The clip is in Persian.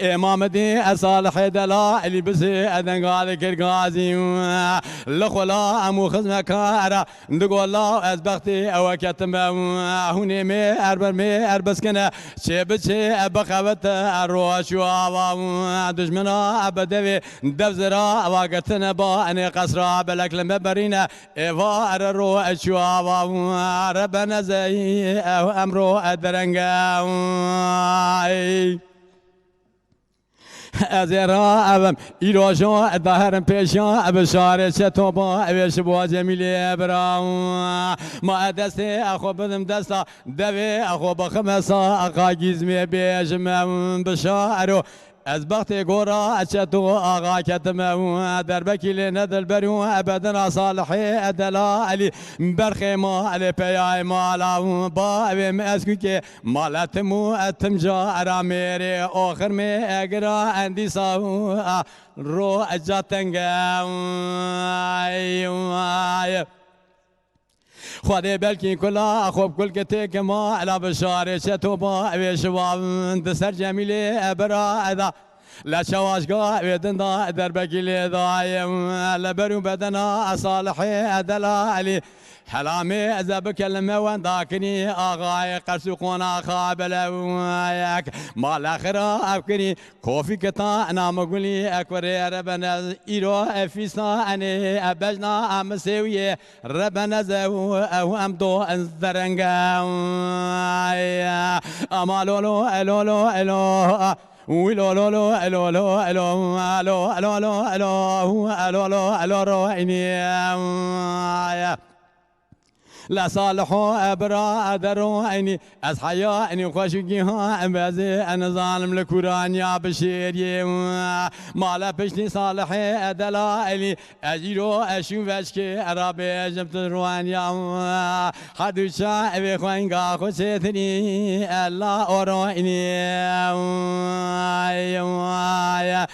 امام دي صالح دلائل بس اذن قال كرقازي لخلا امو خزمه كارا نقول لا ازبختي او كتم هوني مي اربر مي اربسكنا شبشي بخوت الروش وابا دشمنا ابدوي دفزرا واقتنا با اني قصرا بلك لما برينا ايفار الروش وابا ربنا زي او امرو ادرنگا از ابم ایروشان ظاهرم پیشان اب شاره شتوبا اوش با جمیلی ابرام ما دست اخو بدم دستا دوی اخو بخمسا اقا گیزمی بیجم بشارو از بخت گورا اچتو آقا کتم در بکیل ندل برو ابدا صالحی ادلا علی برخی ما علی پیای مالا با اویم اسکو که مالتمو اتم جا ارا میری آخر می اگرا اندی ساو رو اجاتنگا خواده بلکی کلا خوب کل کتی که ما علا بشاره چطو با اوی شواب دستر جمیلی ابرا ادا لشواشگاه ویدن دا در بگیلی دایم لبرو بدنا صالحی ادلا علی حلامي إذا بكلمة وين ذاكني أغاي قرسوقنا خابل وياك ما الآخرة أفكري كوفي كتا أنا مقولي أكبر ربنا إيرو فيسنا أني أبجنا أمسوية ربنا زو أو أمدو أنزرنجا أما لولو ألولو ألو ولو لو لو الو لو الو الو الو الو الو الو الو الو عيني لا صالحو ابرا درو عيني از حياني خوشگی ها امبازي انا ظالم لكوران يا بشير مالا بشني صالح دلائلي اجيرو اشوفش كي ارابي جبت روان يا حدو شاعبي خوينغا خوشتني الله اورويني يا